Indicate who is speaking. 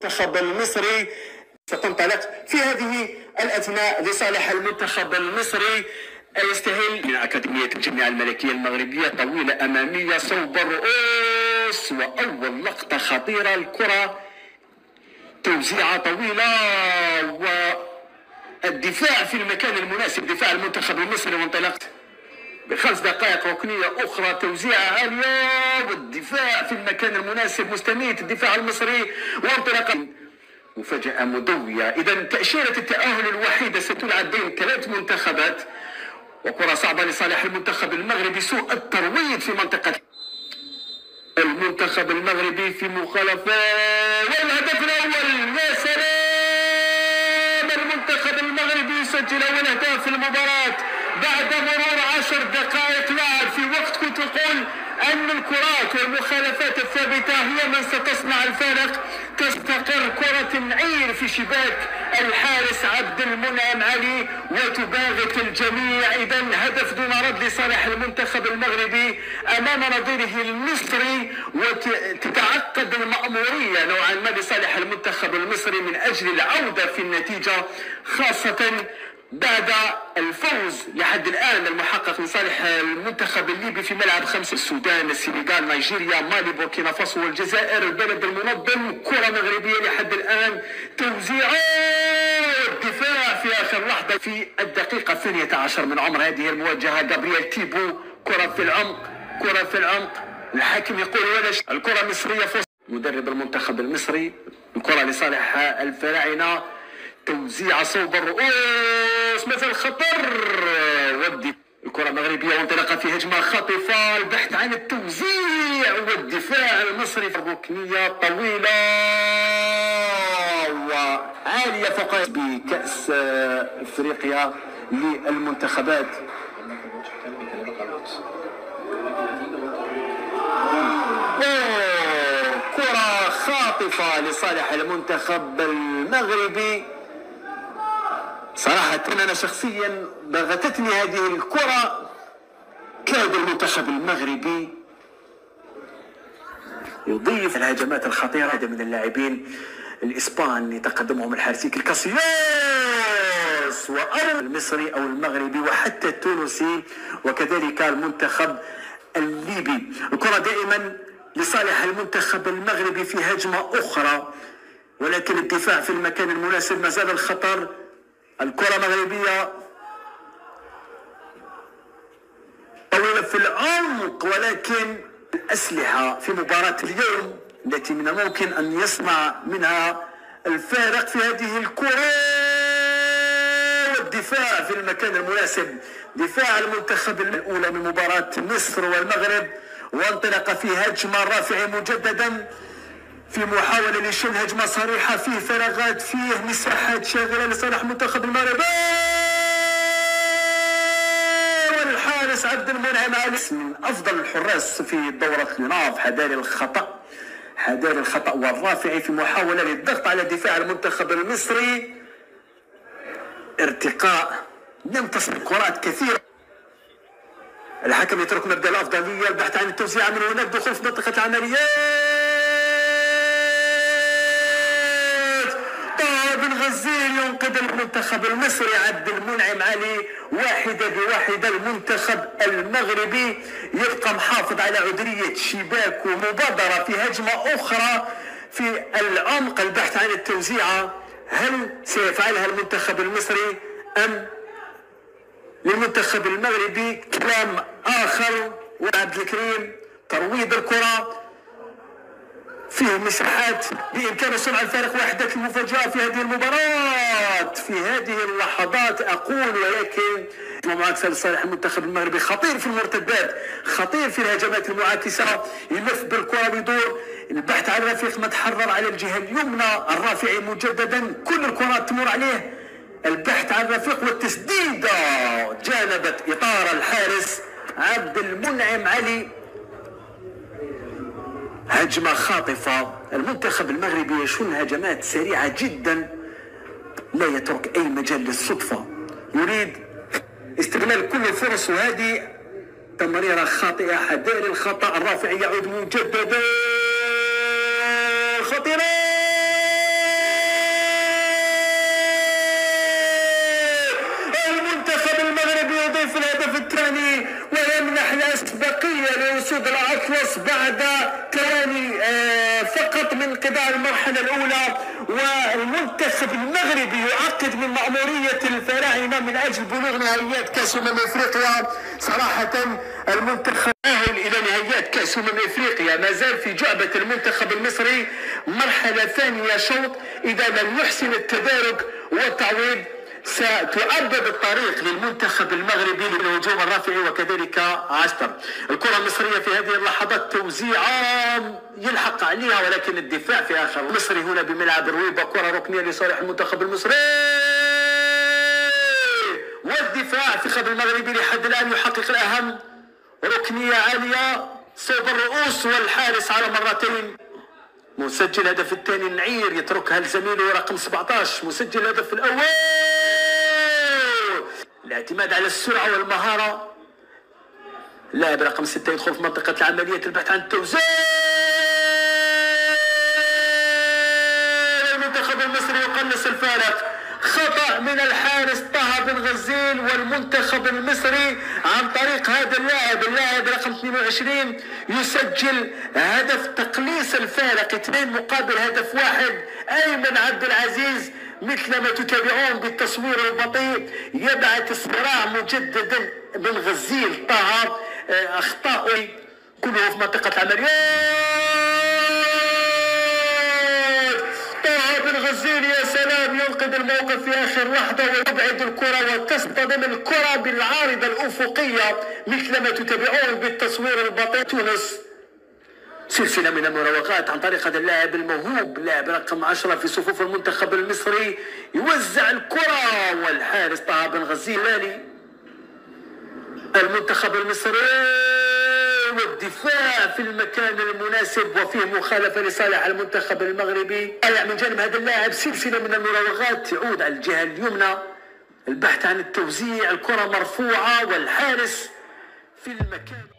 Speaker 1: المنتخب المصري ستنطلق في هذه الأثناء لصالح المنتخب المصري. يستهل من أكاديمية الجامعة الملكية المغربية طويلة أمامية صوب الرؤوس، وأول لقطة خطيرة، الكرة توزيعة طويلة والدفاع في المكان المناسب، دفاع المنتخب المصري، وانطلاق ب5 دقائق ركنية أخرى، توزيعة عالية والدفاع في المكان المناسب، مستميت الدفاع المصري وانطلاقا. مفاجأة مدوية، إذا تأشيرة التأهل الوحيدة ستلعب بين 3 منتخبات، وكرة صعبة لصالح المنتخب المغربي، سوء الترويض في منطقة المنتخب المغربي في مخالفة، والهدف الأول، يا سلام، المنتخب المغربي يسجل أول هدف في المباراة بعد مرور 10 دقائق لعب، في وقت كنت أقول أن الكرات والمخالفات الثابتة هي من ستصنع الفارق. تستقر كرة عير في شباك الحارس عبد المنعم علي وتباغت الجميع. إذا هدف دون رد لصالح المنتخب المغربي أمام نظيره المصري، وتتعقد المأمورية نوعا ما لصالح المنتخب المصري من أجل العودة في النتيجة، خاصة بعد الفوز لحد الآن المحقق لصالح المنتخب الليبي في ملعب 5. السودان، السنغال، نيجيريا، مالي، بوركينا فاسو والجزائر، البلد المنظم. كرة مغربية لحد الآن، توزيع الدفاع في آخر لحظة في الدقيقة 12 من عمر هذه المواجهة. جابرييل تيبو، كرة في العمق، كرة في العمق، الحكم يقول ولا شيء، الكرة مصرية فوز مدرب المنتخب المصري. الكرة لصالح الفراعنة، توزيع صوب الرؤوس، مثل خطر، ودي الكرة مغربية وانطلاقة في هجمة خاطفة، البحث عن التوزيع والدفاع المصري، ركنية طويلة وعالية فوق بكأس افريقيا للمنتخبات. كرة خاطفة لصالح المنتخب المغربي. صراحة أنا شخصيا ضغطتني هذه الكرة، كاد المنتخب المغربي يضيف الهجمات الخطيرة. هذا من اللاعبين الإسبان تقدمهم الحارسي كاسياس، وأرى المصري أو المغربي وحتى التونسي وكذلك المنتخب الليبي. الكرة دائما لصالح المنتخب المغربي في هجمة أخرى، ولكن الدفاع في المكان المناسب، ما زال الخطر. الكرة مغربية طويلة في العمق، ولكن الأسلحة في مباراة اليوم التي من الممكن أن يصنع منها الفارق في هذه الكرة، والدفاع في المكان المناسب، دفاع المنتخب الأولى من مباراة مصر والمغرب، وانطلق في هجمة رافعة مجددا في محاولة لشن هجمة صريحة، فيه فراغات، فيه مساحات شاغرة لصالح منتخب المغرب، والحارس عبد المنعم علي من أفضل الحراس في دورة لناف. حذاري الخطأ، حذاري الخطأ والرافعي في محاولة للضغط على دفاع المنتخب المصري. ارتقاء، لم تصل كرات كثيرة، الحكم يترك مبدأ الأفضلية، البحث عن التوزيع من هناك، دخول في منطقة العمليات. بن غزير ينقذ المنتخب المصري، عبد المنعم علي 1-1. المنتخب المغربي يبقى محافظ على عذرية شباك ومبادرة في هجمة أخرى في العمق، البحث عن التوزيع. هل سيفعلها المنتخب المصري أم للمنتخب المغربي كلام آخر؟ وعبد الكريم ترويض الكرة، فيه مساحات بإمكان صنع الفارق، وحدة المفاجأة في هذه المباراة في هذه اللحظات أقول، ولكن معاكسة لصالح المنتخب المغربي، خطير في المرتدات، خطير في الهجمات المعاكسة، يلف بالكرة ويدور، البحث عن رفيق متحرر على الجهة اليمنى، الرافعي مجددا، كل الكرات تمر عليه، البحث عن رفيق والتسديدة جانبت إطار الحارس عبد المنعم علي. هجمة خاطفة، المنتخب المغربي يشن هجمات سريعة جدا، لا يترك أي مجال للصدفة، يريد استغلال كل الفرص، وهذه تمريرة خاطئة. حذاري الخطأ، الرافعي يعود مجددا، خطيرة الأطلس بعد ثواني فقط من انقضاء المرحلة الأولى. والمنتخب المغربي يعقد من مأمورية الفراعنة من أجل بلوغ نهائيات كأس أفريقيا. صراحة المنتخب تأهل إلى نهائيات كأس أفريقيا ما زال في جعبة المنتخب المصري. مرحلة ثانية شوط، إذا لم يحسن التدارك والتعويض ستعبد الطريق للمنتخب المغربي للهجوم الرافعي وكذلك عسكر. الكرة المصرية في هذه اللحظات توزيعة يلحق عليها، ولكن الدفاع في آخر المصري هنا بملعب الرويبة. كرة ركنية لصالح المنتخب المصري، والدفاع في خط المغربي لحد الآن يحقق الأهم. ركنية عالية صوب الرؤوس والحارس على مرتين. مسجل الهدف الثاني النعير يتركها لزميله رقم 17 مسجل الهدف الأول. الاعتماد على السرعة والمهارة. اللاعب رقم 6 يدخل في منطقة العملية البحث عن التوزيع. المنتخب المصري يقلص الفارق. خطأ من الحارس طه بن غزيل، والمنتخب المصري عن طريق هذا اللاعب رقم 22 يسجل هدف تقليص الفارق 2 مقابل هدف 1. أيمن عبد العزيز مثل ما تتابعون بالتصوير البطيء يبعث الصراع مجددا بن غزيل طه. أخطاء كله في منطقة العمليات. طه بن غزيل يا سلام ينقذ الموقف في آخر لحظة ويبعد الكرة وتصطدم الكرة بالعارضة الأفقية مثل ما تتابعون بالتصوير البطيء. تونس سلسلة من المراوغات عن طريق هذا اللاعب الموهوب لاعب رقم 10 في صفوف المنتخب المصري يوزع الكرة والحارس طه بن غزيل. المنتخب المصري والدفاع في المكان المناسب وفيه مخالفة لصالح المنتخب المغربي. من جانب هذا اللاعب سلسلة من المراوغات يعود على الجهة اليمنى، البحث عن التوزيع، الكرة مرفوعة والحارس في المكان.